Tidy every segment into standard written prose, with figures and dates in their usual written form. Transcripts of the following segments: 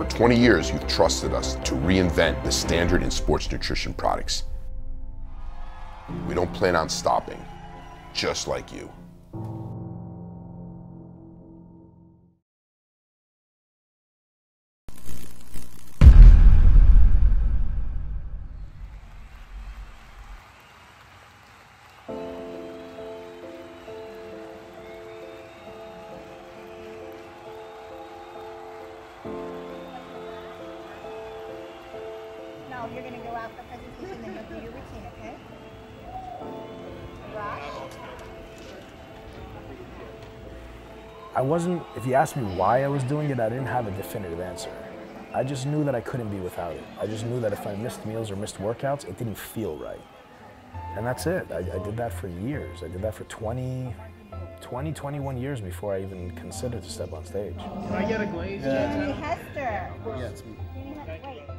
For 20 years, you've trusted us to reinvent the standard in sports nutrition products. We don't plan on stopping, just like you. No, you're going to go out for presentation and go do your routine, okay? Arash? I wasn't, if you asked me why I was doing it, I didn't have a definitive answer. I just knew that I couldn't be without it. I just knew that if I missed meals or missed workouts, it didn't feel right. And that's it. I did that for years. I did that for 21 years before I even considered to step on stage. Can I get a glaze? Jamie Hester. Yeah, it's me.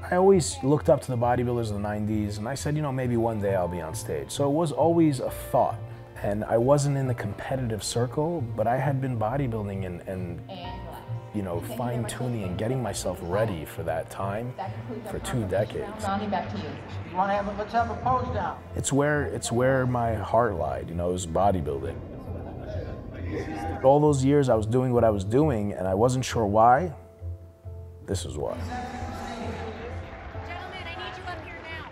I always looked up to the bodybuilders in the 90s, and I said, you know, maybe one day I'll be on stage. So it was always a thought. And I wasn't in the competitive circle, but I had been bodybuilding and you know, fine-tuning and getting myself ready for that time for 2 decades. Back to you. You want to have let's have a pose now. It's where my heart lied, you know, it was bodybuilding. All those years I was doing what I was doing, and I wasn't sure why. This is why. Gentlemen, I need you up here now.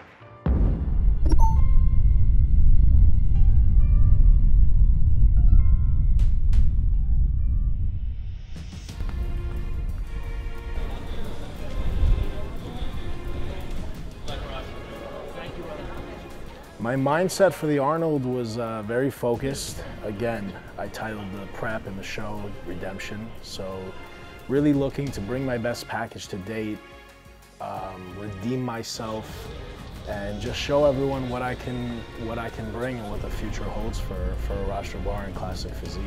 My mindset for the Arnold was very focused. Again, I titled the prep and the show Redemption. So really looking to bring my best package to date, redeem myself, and just show everyone what I can bring and what the future holds for Arash Rahbar and Classic Physique.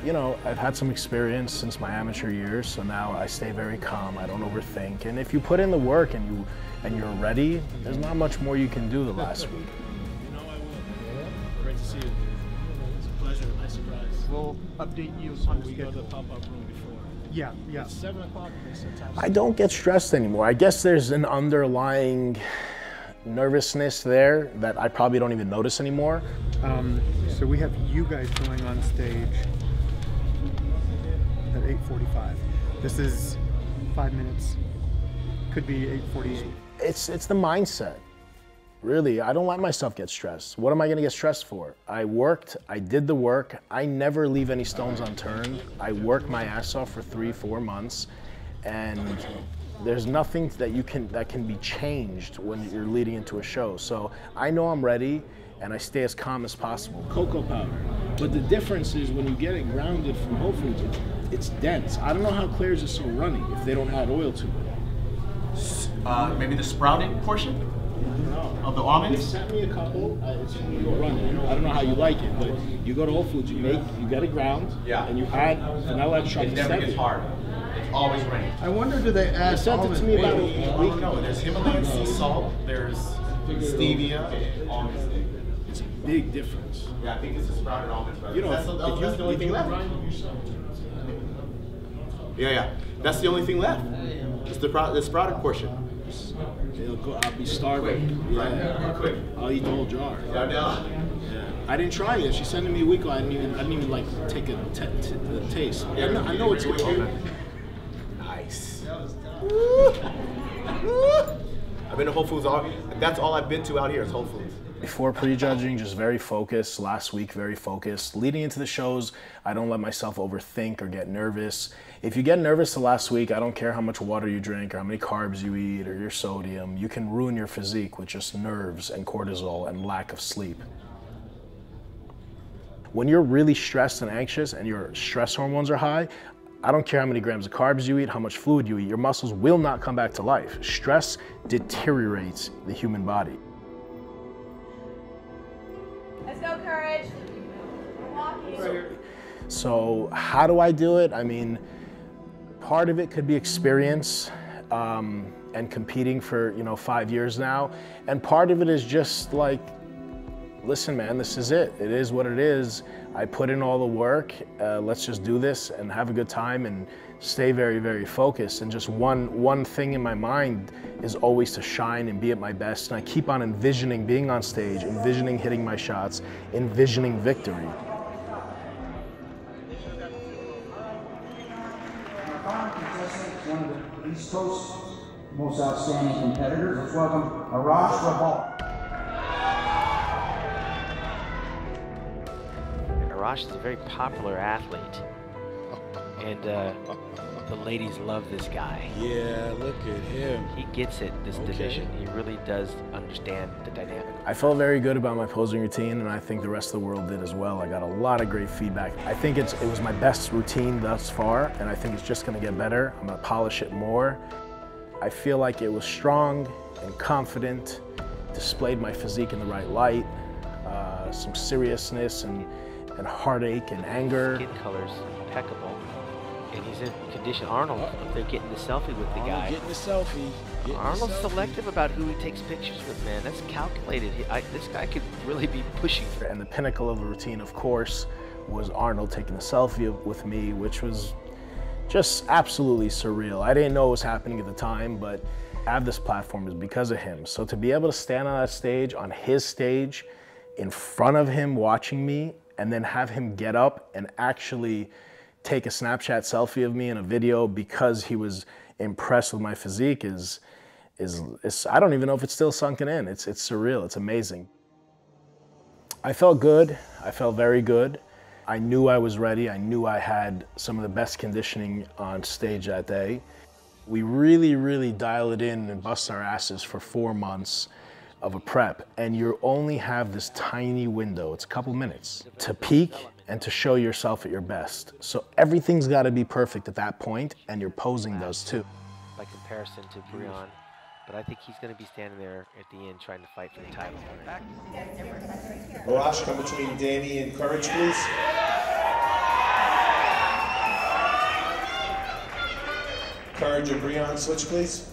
You know, I've had some experience since my amateur years, so now I stay very calm. I don't overthink, and if you put in the work and you're ready, there's not much more you can do the last week. You know I will. Great to see you. It's a pleasure. Nice surprise. We'll update you on the We go to schedule. the pop-up room before. Yeah. It's 7 o'clock. I don't get stressed anymore. I guess there's an underlying nervousness there that I probably don't even notice anymore. So we have you guys going on stage at 8:45. This is 5 minutes. Could be 8:48. It's the mindset. Really, I don't let myself get stressed. What am I gonna get stressed for? I worked, I did the work. I never leave any stones unturned. I work my ass off for 3-4 months, and there's nothing that can be changed when you're leading into a show. So I know I'm ready, and I stay as calm as possible. Cocoa powder. But the difference is when you get it grounded from Whole Foods, it's dense. I don't know how Claire's is so runny if they don't add oil to it. Maybe the sprouted portion of the They almonds. sent me a couple. It's when you go running. I don't know how you like it, but you go to Whole Foods, you get it ground, and you add vanilla extract. It never gets hard. It's always runny. I wonder, do they add They sent it to me about a week ago. No, there's Himalayan sea salt. There's stevia. Almonds. It's a big difference. Yeah, I think it's a sprouted almonds. You know, that's the only thing left. Yeah. That's the only thing left. It's the sprouted portion. I'll be starving. Yeah. Quick. I'll eat the whole jar. Yeah. Yeah. I didn't try it. She sent it me a week ago. I didn't even like take a taste. I know it's good. Nice. I've been to Whole Foods. That's all I've been to out here is Whole Foods. Before prejudging, just very focused. Last week, very focused. Leading into the shows, I don't let myself overthink or get nervous. If you get nervous the last week, I don't care how much water you drink or how many carbs you eat or your sodium. You can ruin your physique with just nerves and cortisol and lack of sleep. When you're really stressed and anxious and your stress hormones are high, I don't care how many grams of carbs you eat, how much fluid you eat, your muscles will not come back to life. Stress deteriorates the human body. Let's go, Courage. We're walking. So how do I do it? I mean, part of it could be experience and competing for 5 years now, and part of it is just like listen, man, this is it. It is what it is. I put in all the work. Let's just do this and have a good time and stay very, very focused. And just one thing in my mind is always to shine and be at my best. And I keep on envisioning being on stage, envisioning hitting my shots, envisioning victory. One of the East Coast's most outstanding competitors. Let's welcome Arash Rahbar. Arash is a very popular athlete, and the ladies love this guy. Yeah, look at him. He gets it, this division. He really does understand the dynamic. I felt very good about my posing routine, and I think the rest of the world did as well. I got a lot of great feedback. I think it was my best routine thus far, and I think it's just gonna get better. I'm gonna polish it more. I feel like it was strong and confident, displayed my physique in the right light, some seriousness and heartache and anger. Skin color's impeccable, and he's in condition. Arnold, they're getting the selfie with the guy. Getting the selfie. Arnold's selective about who he takes pictures with, man. That's calculated. This guy could really be pushing. And the pinnacle of the routine, of course, was Arnold taking a selfie with me, which was just absolutely surreal. I didn't know what was happening at the time, but to have this platform is because of him. So to be able to stand on that stage, on his stage, in front of him watching me, and then have him get up and actually take a Snapchat selfie of me in a video because he was impressed with my physique is I don't even know if it's still sunken in. It's surreal, it's amazing. I felt good, I felt very good. I knew I was ready, I knew I had some of the best conditioning on stage that day. We really, really dialed it in and bust our asses for 4 months of a prep, and you only have this tiny window, it's a couple minutes, to peak and to show yourself at your best. So everything's gotta be perfect at that point, and your posing does too. By comparison to Brian, but I think he's gonna be standing there at the end trying to fight for the title. Arash, come between Danny and Courage, please. Courage and Brian, switch, please.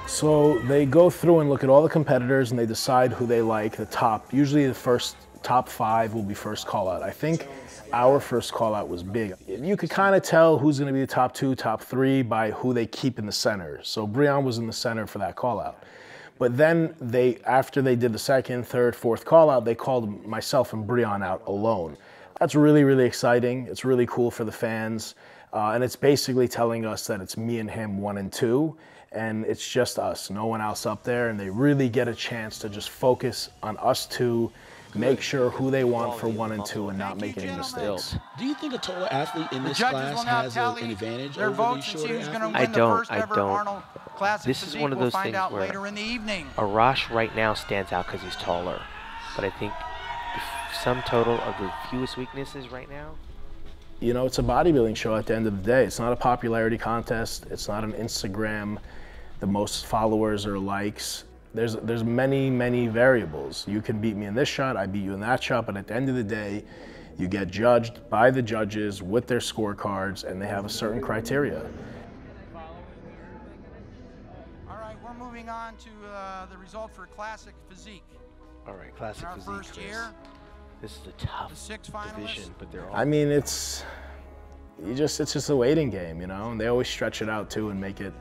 So they go through and look at all the competitors and they decide who they like, the top. Usually the first top 5 will be first call out. I think our first call out was big. You could kind of tell who's gonna be the top 2, top 3 by who they keep in the center. So Brian was in the center for that call out. But then after they did the 2nd, 3rd, 4th call out, they called myself and Brian out alone. That's really, really exciting. It's really cool for the fans. And it's basically telling us that it's me and him 1 and 2. And it's just us, no one else up there, and they really get a chance to just focus on us 2, make sure who they want for 1 and 2 and not make any mistakes. Do you think a taller athlete in this class has an advantage over these shorter athletes? I don't. This is one of those things where Arash right now stands out because he's taller. But I think the sum total of the fewest weaknesses right now. You know, it's a bodybuilding show at the end of the day. It's not a popularity contest. It's not an Instagram, the most followers or likes. There's many, many variables. You can beat me in this shot, I beat you in that shot, but at the end of the day, you get judged by the judges with their scorecards, and they have a certain criteria. All right, we're moving on to the result for Classic Physique. All right, Classic Physique. In our first year, this is a tough division, but they're all. I mean, it's just a waiting game, you know. And they always stretch it out too and make it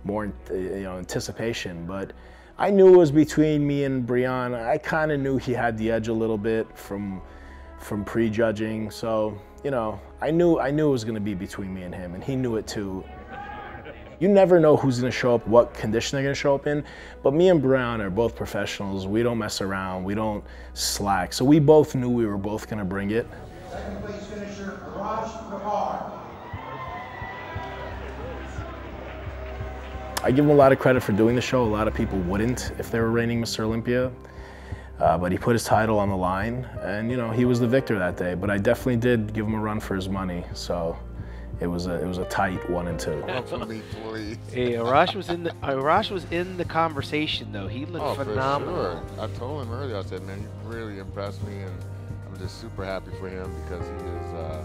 more, anticipation. But I knew it was between me and Brian. I kind of knew he had the edge a little bit from prejudging. So, I knew it was going to be between me and him, and he knew it too. You never know who's going to show up, what condition they're going to show up in. But me and Brian are both professionals. We don't mess around. We don't slack. So we both knew we were both going to bring it. Second place finisher, Arash Rahbar. I give him a lot of credit for doing the show. A lot of people wouldn't if they were reigning Mr. Olympia. But he put his title on the line, and he was the victor that day. But I definitely did give him a run for his money. So it was a tight 1 and 2. Hey, Arash was in the conversation though. He looked phenomenal. For sure. I told him earlier. I said, man, he really impressed me, and I'm just super happy for him because he has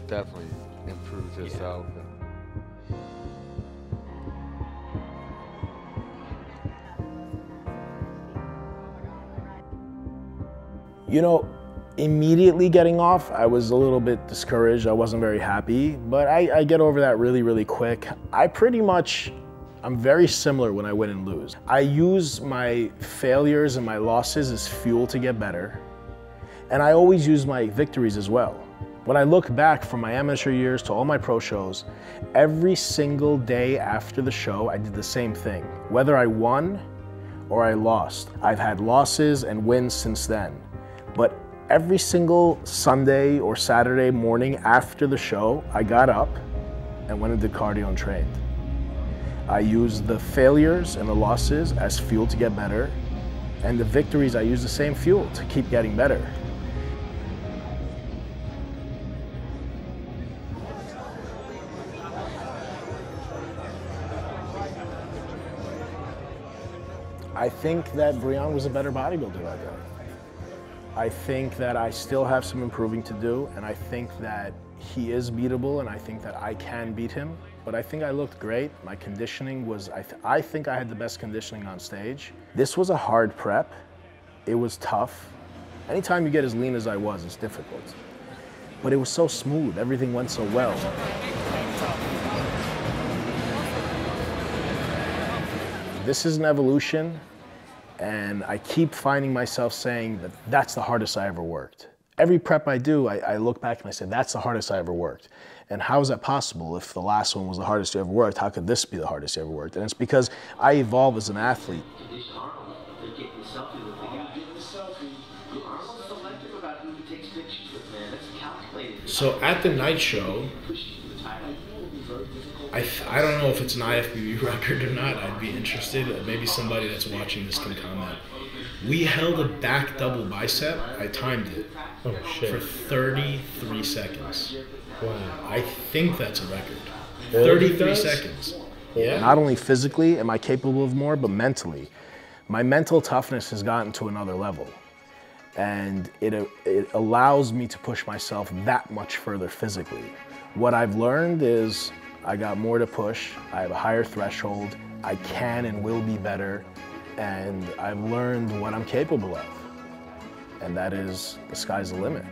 definitely improved himself. Yeah. You know, immediately getting off, I was a little bit discouraged. I wasn't very happy, but I get over that really, really quick. I'm very similar when I win and lose. I use my failures and my losses as fuel to get better. And I always use my victories as well. When I look back from my amateur years to all my pro shows, every single day after the show, I did the same thing. Whether I won or I lost. I've had losses and wins since then. But every single Sunday or Saturday morning after the show, I got up and went and did cardio and trained. I used the failures and the losses as fuel to get better, and the victories, I used the same fuel to keep getting better. I think that Brian was a better bodybuilder that day. I think that I still have some improving to do, and I think that he is beatable, and I think that I can beat him. But I think I looked great. My conditioning was, I think I had the best conditioning on stage. This was a hard prep. It was tough. Anytime you get as lean as I was, it's difficult. But it was so smooth. Everything went so well. This is an evolution, and I keep finding myself saying that that's the hardest I ever worked. Every prep I do, I look back and I say, that's the hardest I ever worked. And how is that possible? If the last one was the hardest you ever worked, how could this be the hardest you ever worked? And it's because I evolve as an athlete. So at the night show, I don't know if it's an IFBB record or not. I'd be interested. Maybe somebody that's watching this can comment. We held a back double bicep. I timed it for 33 seconds. Wow. I think that's a record. 33 seconds. Yeah. Not only physically am I capable of more, but mentally. My mental toughness has gotten to another level. And it allows me to push myself that much further physically. What I've learned is I got more to push, I have a higher threshold, I can and will be better, and I've learned what I'm capable of. And that is, the sky's the limit.